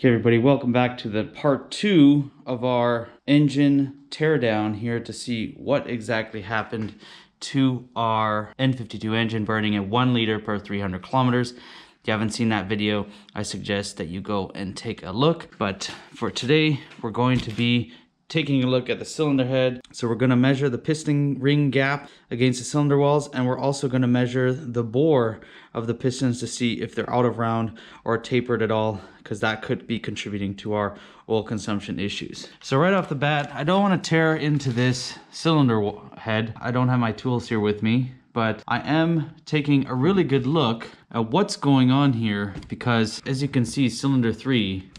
Okay everybody, welcome back to the part 2 of our engine teardown here to see what exactly happened to our N52 engine burning at 1 liter per 300 kilometers. If you haven't seen that video, I suggest that you go and take a look. But for today, we're going to be taking a look at the cylinder head. So we're going to measure the piston ring gap against the cylinder walls, and we're also going to measure the bore of the pistons to see if they're out of round or tapered at all, because that could be contributing to our oil consumption issues. So right off the bat, I don't want to tear into this cylinder head. I don't have my tools here with me, but I am taking a really good look at what's going on here, because as you can see, cylinder 3,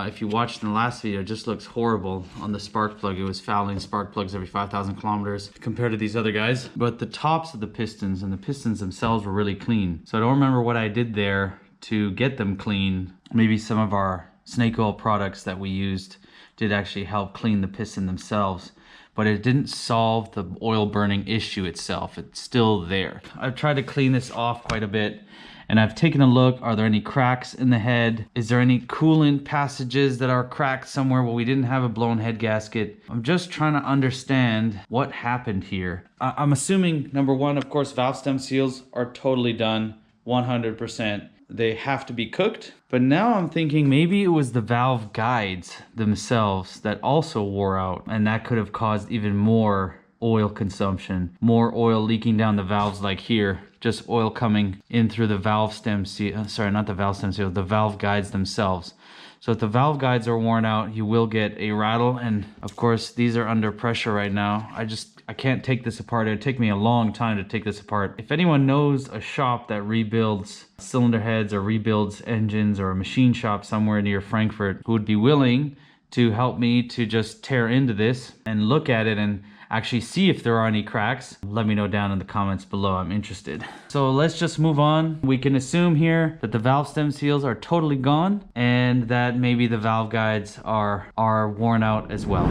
if you watched in the last video, it just looks horrible on the spark plug. It was fouling spark plugs every 5,000 kilometers compared to these other guys. But the tops of the pistons and the pistons themselves were really clean. So I don't remember what I did there to get them clean. Maybe some of our snake oil products that we used did actually help clean the piston themselves, but it didn't solve the oil burning issue itself. It's still there. I've tried to clean this off quite a bit, and I've taken a look. Are there any cracks in the head? Is there any coolant passages that are cracked somewhere? Well, we didn't have a blown head gasket. I'm just trying to understand what happened here. I'm assuming, number one, of course, valve stem seals are totally done, 100%. They have to be cooked. But now I'm thinking maybe it was the valve guides themselves that also wore out, and that could have caused even more oil consumption, more oil leaking down the valves, like here, just oil coming in through the valve stem seal, sorry, not the valve stem seal, the valve guides themselves. So if the valve guides are worn out, you will get a rattle, and of course these are under pressure right now. I can't take this apart. It would take me a long time to take this apart. If anyone knows a shop that rebuilds cylinder heads or rebuilds engines, or a machine shop somewhere near Frankfurt who would be willing to help me to just tear into this and look at it and actually see if there are any cracks, let me know down in the comments below. I'm interested. So let's just move on. We can assume here that the valve stem seals are totally gone, and that maybe the valve guides are worn out as well.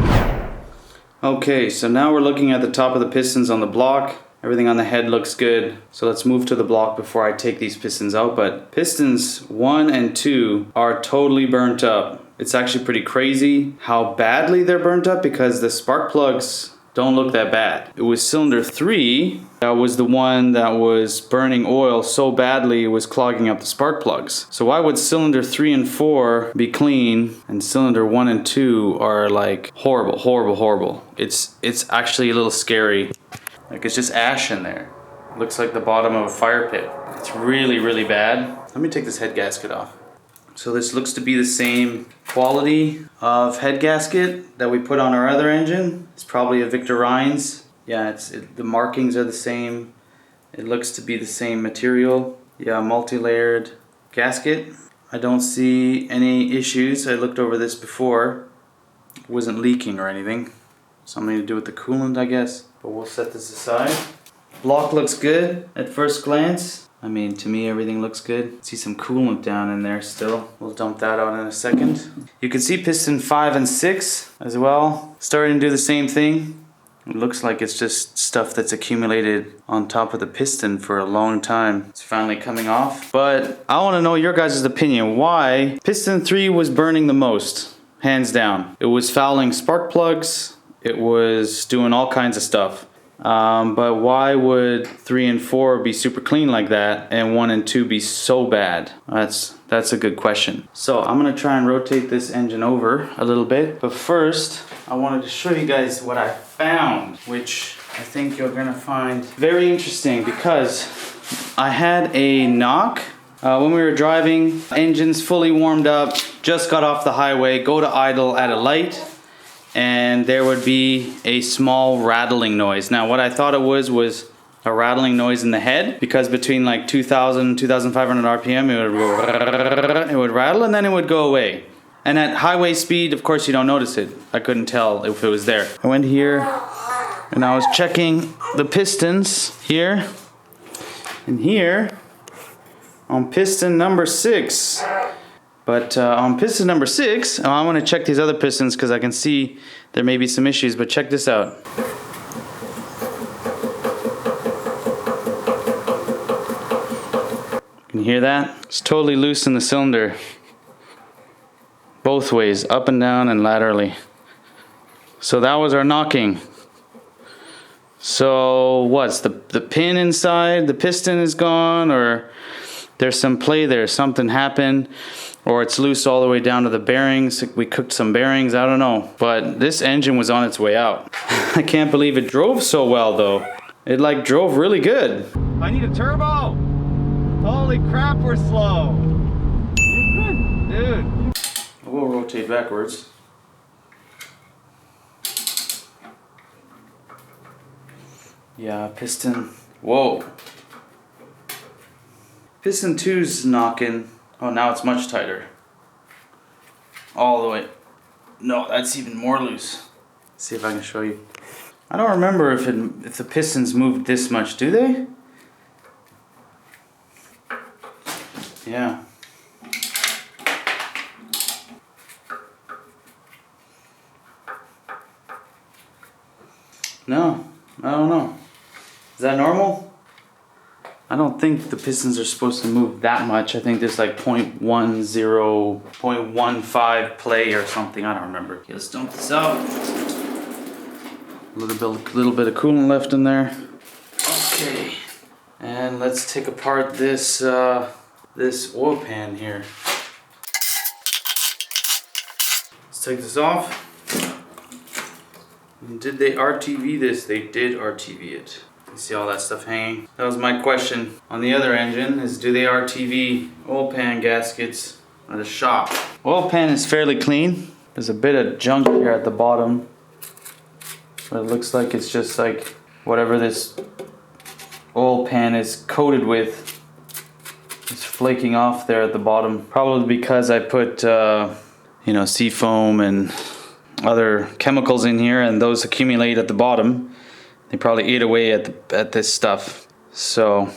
Okay, so now we're looking at the top of the pistons on the block. Everything on the head looks good. So let's move to the block before I take these pistons out. But pistons 1 and 2 are totally burnt up. It's actually pretty crazy how badly they're burnt up, because the spark plugs don't look that bad. It was cylinder 3 that was the one that was burning oil so badly it was clogging up the spark plugs. So why would cylinder 3 and 4 be clean and cylinder 1 and 2 are like horrible, horrible, horrible? It's actually a little scary. Like, it's just ash in there. It looks like the bottom of a fire pit. It's really, really bad. Let me take this head gasket off. So this looks to be the same quality of head gasket that we put on our other engine. It's probably a Victor Rhines. Yeah, the markings are the same. It looks to be the same material. Yeah, multi-layered gasket. I don't see any issues. I looked over this before. It wasn't leaking or anything. Something to do with the coolant, I guess. But we'll set this aside. Block looks good at first glance. I mean, to me, everything looks good. See some coolant down in there still. We'll dump that out in a second. You can see piston 5 and 6 as well, starting to do the same thing. It looks like it's just stuff that's accumulated on top of the piston for a long time. It's finally coming off. But I want to know your guys' opinion. Why piston 3 was burning the most, hands down. It was fouling spark plugs. It was doing all kinds of stuff. But why would 3 and 4 be super clean like that and 1 and 2 be so bad? That's a good question. So I'm gonna try and rotate this engine over a little bit, but first I wanted to show you guys what I found, which I think you're gonna find very interesting, because I had a knock when we were driving. Engine's fully warmed up, just got off the highway, go to idle at a light, and there would be a small rattling noise. Now what I thought it was a rattling noise in the head, because between like 2,000 2,500 RPM it would rattle and then it would go away. And at highway speed, of course, you don't notice it. I couldn't tell if it was there. I went here and I was checking the pistons here and here on piston number 6. But on piston number 6, I want to check these other pistons because I can see there may be some issues, but check this out. Can you hear that? It's totally loose in the cylinder. both ways, up and down and laterally. So that was our knocking. So what's the pin inside, the piston is gone, or there's some play there, something happened, or it's loose all the way down to the bearings. We cooked some bearings, I don't know. But this engine was on its way out. I can't believe it drove so well though. It like drove really good. I need a turbo. Holy crap, we're slow. You're good, dude. We'll rotate backwards. Yeah, piston. Whoa. Piston 2's knocking. Oh, now it's much tighter. All the way. No, that's even more loose. Let's see if I can show you. I don't remember if the pistons moved this much, do they? Yeah. No, I don't know. Is that normal? I don't think the pistons are supposed to move that much. I think there's like 0.10, 0.15 play or something. I don't remember. Okay, let's dump this out. A little bit of coolant left in there. Okay, and let's take apart this this oil pan here. Let's take this off. And did they RTV this? They did RTV it. You see all that stuff hanging? That was my question on the other engine, is do they RTV oil pan gaskets at the shop? Oil pan is fairly clean. There's a bit of junk here at the bottom, but it looks like it's just like whatever this oil pan is coated with is flaking off there at the bottom. Probably because I put you know, seafoam and other chemicals in here, and those accumulate at the bottom. They probably ate away at this stuff, so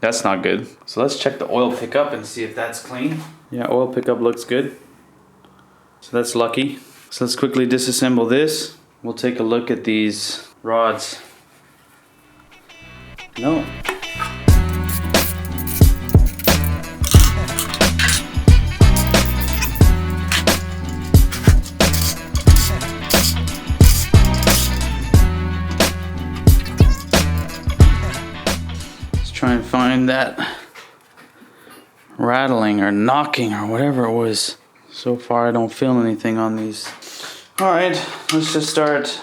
that's not good. So let's check the oil pickup and see if that's clean. Yeah, oil pickup looks good, so that's lucky. So let's quickly disassemble this. We'll take a look at these rods. No. Try and find that rattling or knocking or whatever it was. So far I don't feel anything on these. Alright, let's just start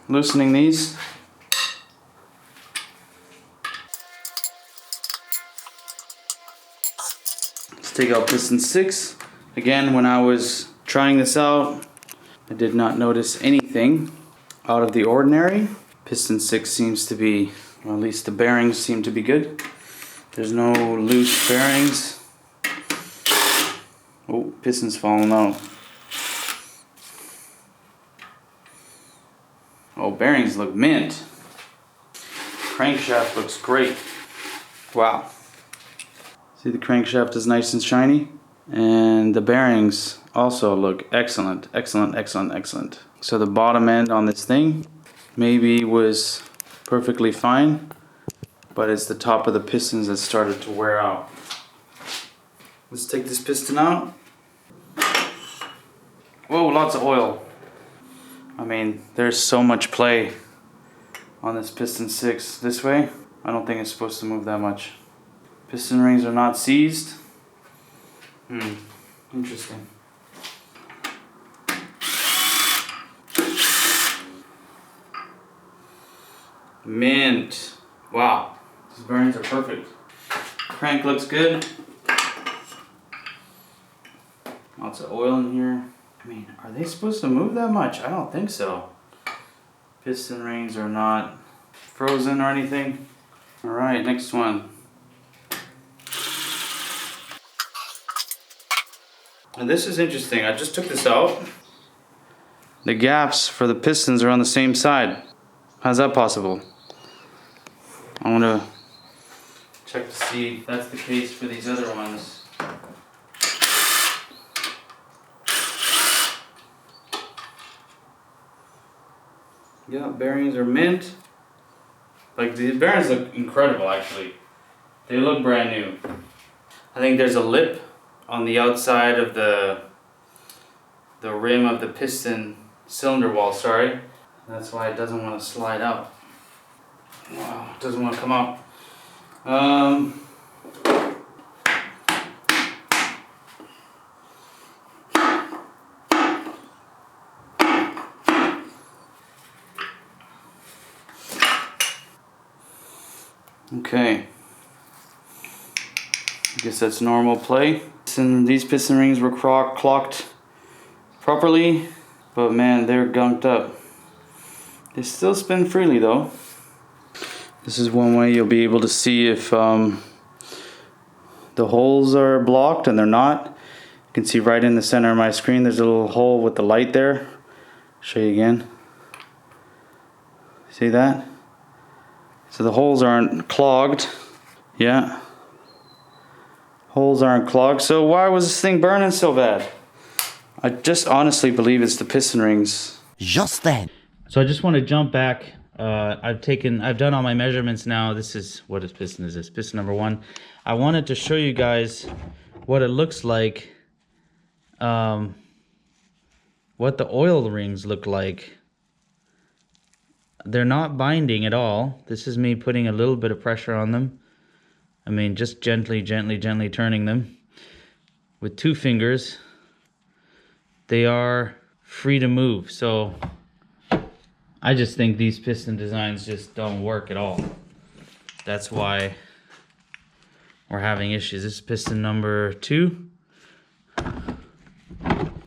loosening these. Let's take out piston 6. Again, when I was trying this out, I did not notice anything out of the ordinary. Piston 6 seems to be, well, at least the bearings seem to be good. There's no loose bearings. Oh, piston's falling out. Oh, bearings look mint. Crankshaft looks great. Wow. See, the crankshaft is nice and shiny. And the bearings also look excellent, excellent, excellent, excellent. So the bottom end on this thing maybe was perfectly fine, but it's the top of the pistons that started to wear out. Let's take this piston out. Whoa, lots of oil. I mean, there's so much play on this piston 6 this way. I don't think it's supposed to move that much. Piston rings are not seized. Interesting. Mint. Wow, these bearings are perfect. Crank looks good. Lots of oil in here. I mean, are they supposed to move that much? I don't think so. Piston rings are not frozen or anything. Alright, next one. And this is interesting. I just took this out. The gaps for the pistons are on the same side. How's that possible? I want to check to see if that's the case for these other ones. Yeah, bearings are mint. Like, the bearings look incredible actually. They look brand new. I think there's a lip on the outside of the the rim of the piston cylinder wall, sorry. That's why it doesn't want to slide out. Wow, it doesn't want to come out. Okay. I guess that's normal play. And these piston rings were clocked properly, but man, they're gunked up. They still spin freely though. This is one way you'll be able to see if the holes are blocked, and they're not. You can see right in the center of my screen there's a little hole with the light there. Show you again. See that? So the holes aren't clogged. Yeah. Holes aren't clogged. So why was this thing burning so bad? I just honestly believe it's the piston rings. Just then. So I just want to jump back. I've done all my measurements now. This is, what piston is this? Piston number 1. I wanted to show you guys what it looks like, what the oil rings look like. They're not binding at all. This is me putting a little bit of pressure on them. I mean, just gently turning them with 2 fingers. They are free to move. So I just think these piston designs just don't work at all. That's why we're having issues. This is piston number 2.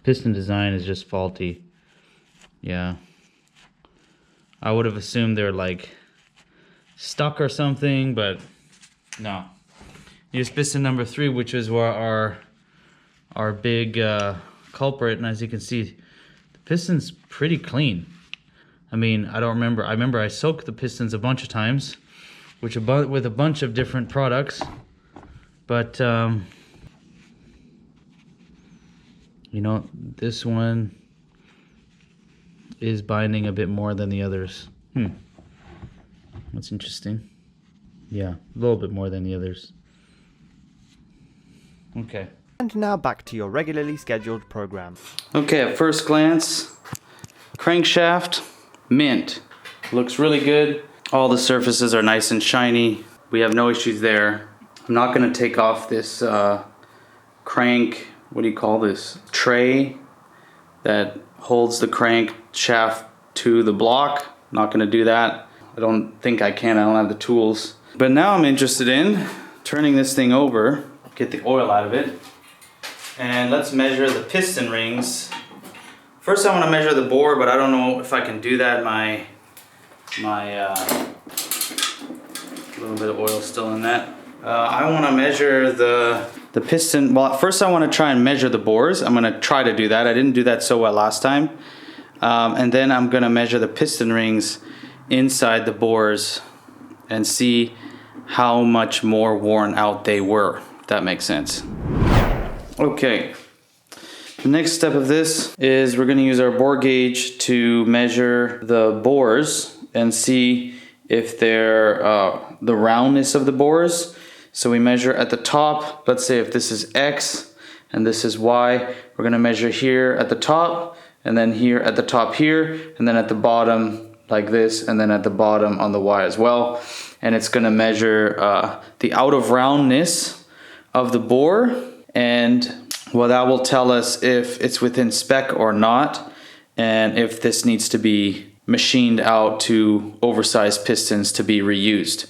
Piston design is just faulty. Yeah. I would have assumed they're like stuck or something, but no. Here's piston number 3, which is where our big culprit, and as you can see, the piston's pretty clean. I mean, I remember I soaked the pistons a bunch of times, with a bunch of different products, but you know, this one is binding a bit more than the others. That's interesting. Yeah, a little bit more than the others. Okay. And now back to your regularly scheduled program. Okay, at first glance, crankshaft, mint. Looks really good. All the surfaces are nice and shiny. We have no issues there. I'm not going to take off this crank, what do you call this? Tray that holds the crankshaft to the block. I'm not going to do that. I don't think I can. I don't have the tools. But now I'm interested in turning this thing over, get the oil out of it, and let's measure the piston rings. First I want to measure the bore, but I don't know if I can do that. My little bit of oil still in that. I want to measure the piston. Well, first I want to try and measure the bores. I'm going to try to do that. I didn't do that so well last time. And then I'm going to measure the piston rings inside the bores and see how much more worn out they were, if that makes sense. Okay, the next step of this is we're going to use our bore gauge to measure the bores and see if they're the roundness of the bores. So we measure at the top. Let's say if this is X and this is Y, we're going to measure here at the top, and then here at the top here, and then at the bottom like this, and then at the bottom on the Y as well. And it's going to measure the out of roundness of the bore, and well, that will tell us if it's within spec or not, and if this needs to be machined out to oversized pistons to be reused.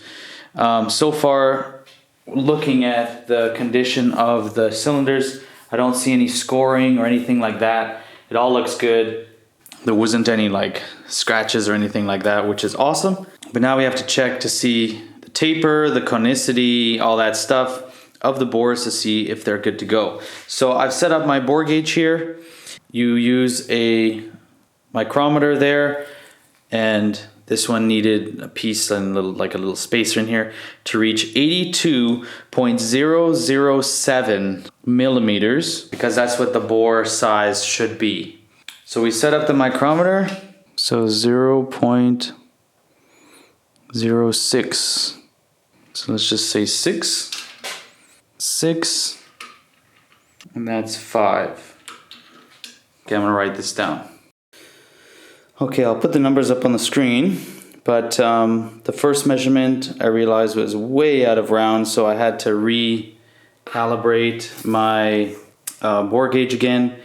So far, looking at the condition of the cylinders, I don't see any scoring or anything like that. It all looks good. There wasn't any like scratches or anything like that, which is awesome. But now we have to check to see the taper, the conicity, all that stuff of the bores to see if they're good to go. So I've set up my bore gauge here. You use a micrometer there, and this one needed a piece and like a little spacer in here to reach 82.007 millimeters, because that's what the bore size should be. So we set up the micrometer, so 0.06. So let's just say 6, and that's 5. Okay, I'm gonna write this down. Okay, I'll put the numbers up on the screen, but the first measurement I realized was way out of round, so I had to recalibrate my bore gauge again.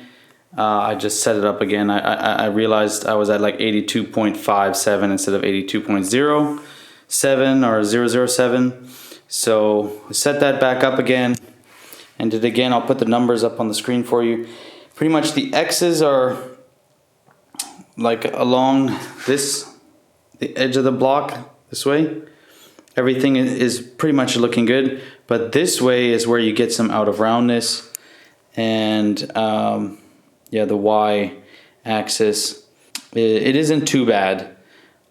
I just set it up again. I realized I was at like 82.57 instead of 82.07 or 007. So I set that back up again and did it again. I'll put the numbers up on the screen for you. Pretty much the X's are like along the edge of the block this way. Everything is pretty much looking good, but this way is where you get some out of roundness. And yeah, the Y axis, it isn't too bad.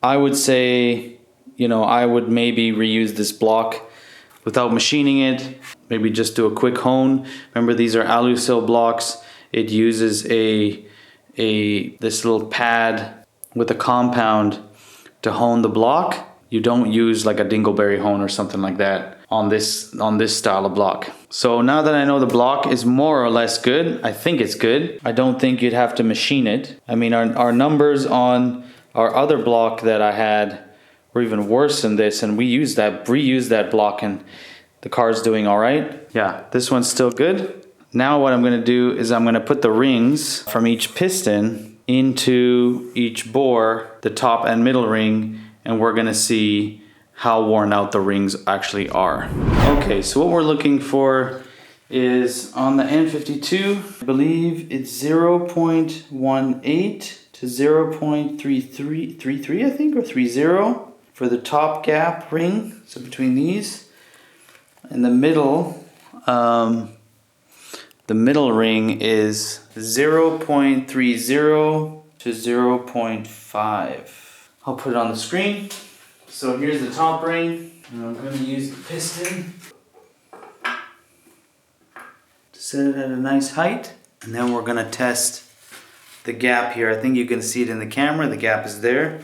I would say, you know, I would maybe reuse this block without machining it. Maybe just do a quick hone. Remember, these are alusil blocks. It uses this little pad with a compound to hone the block. You don't use like a dingleberry hone or something like that on this style of block. So now that I know the block is more or less good, I think it's good. I don't think you'd have to machine it. I mean, our numbers on our other block that I had were even worse than this, and we reused that block, and the car's doing all right. Yeah, this one's still good. Now what I'm gonna do is I'm gonna put the rings from each piston into each bore, the top and middle ring, and we're gonna see how worn out the rings actually are. Okay, so what we're looking for is on the N52, I believe it's 0.18 to 0.33, I think, or 30 for the top gap ring, so between these. In the middle ring is 0.30 to 0.5. I'll put it on the screen. So here's the top ring, and I'm going to use the piston to set it at a nice height. And then we're going to test the gap here. I think you can see it in the camera, the gap is there.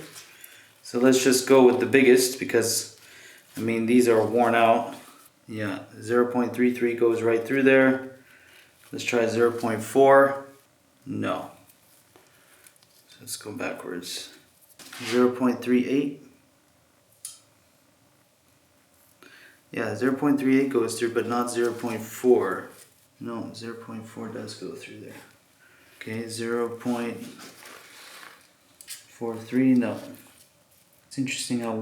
So let's just go with the biggest because, I mean, these are worn out. Yeah, 0.33 goes right through there. Let's try 0.4. No. So let's go backwards. 0.38. Yeah, 0.38 goes through, but not 0.4. No, 0.4 does go through there. Okay, 0.43, no. It's interesting how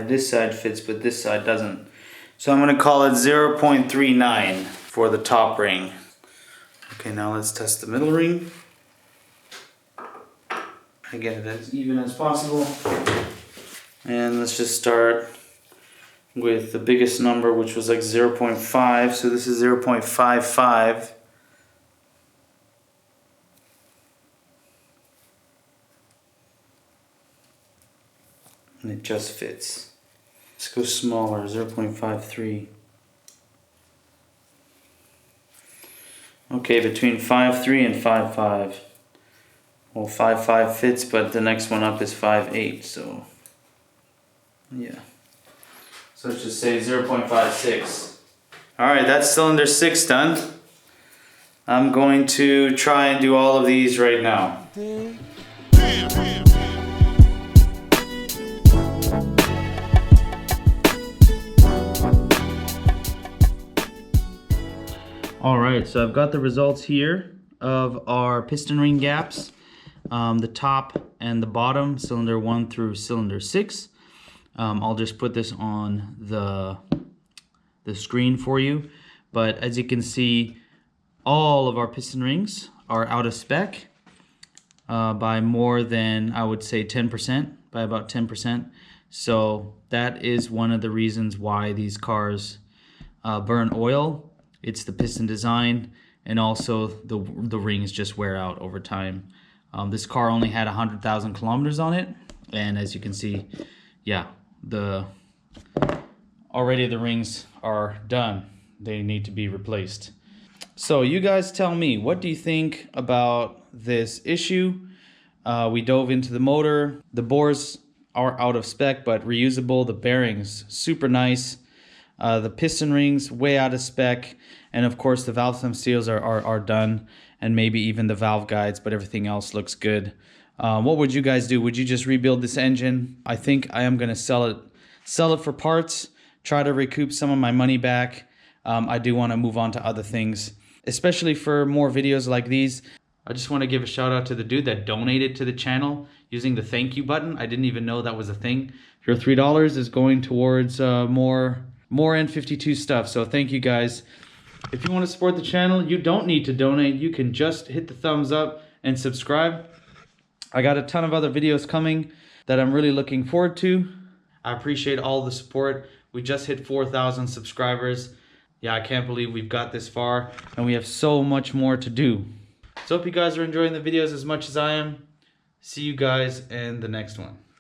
this side fits, but this side doesn't. So I'm going to call it 0.39 for the top ring. Okay, now let's test the middle ring. I get it as even as possible. And let's just start with the biggest number, which was like 0.5. So this is 0.55. And it just fits. Let's go smaller, 0.53. Okay, between 5.3 and 5.5. Well, 5.5 fits, but the next one up is 5.8, so yeah. So let's just say 0.56. Alright, that's cylinder 6 done. I'm going to try and do all of these right now. Alright, so I've got the results here of our piston ring gaps. The top and the bottom, cylinder 1 through cylinder 6. I'll just put this on the screen for you. But as you can see, all of our piston rings are out of spec by more than, I would say, 10%, by about 10%. So that is one of the reasons why these cars burn oil. It's the piston design, and also the rings just wear out over time. This car only had 100,000 kilometers on it, and as you can see, yeah, already the rings are done. They need to be replaced. So you guys tell me, what do you think about this issue? We dove into the motor. The bores are out of spec but reusable. The bearings super nice. The piston rings way out of spec, and of course the valve thumb seals are done, and maybe even the valve guides, but everything else looks good. What would you guys do? Would you just rebuild this engine? I think I am going to sell it for parts, try to recoup some of my money back. I do want to move on to other things, especially for more videos like these. I just want to give a shout out to the dude that donated to the channel using the thank you button. I didn't even know that was a thing. Your $3 is going towards more N52 stuff. So thank you guys. If you want to support the channel, you don't need to donate. You can just hit the thumbs up and subscribe. I got a ton of other videos coming that I'm really looking forward to. I appreciate all the support. We just hit 4,000 subscribers. Yeah, I can't believe we've got this far, and we have so much more to do. So hope you guys are enjoying the videos as much as I am. See you guys in the next one.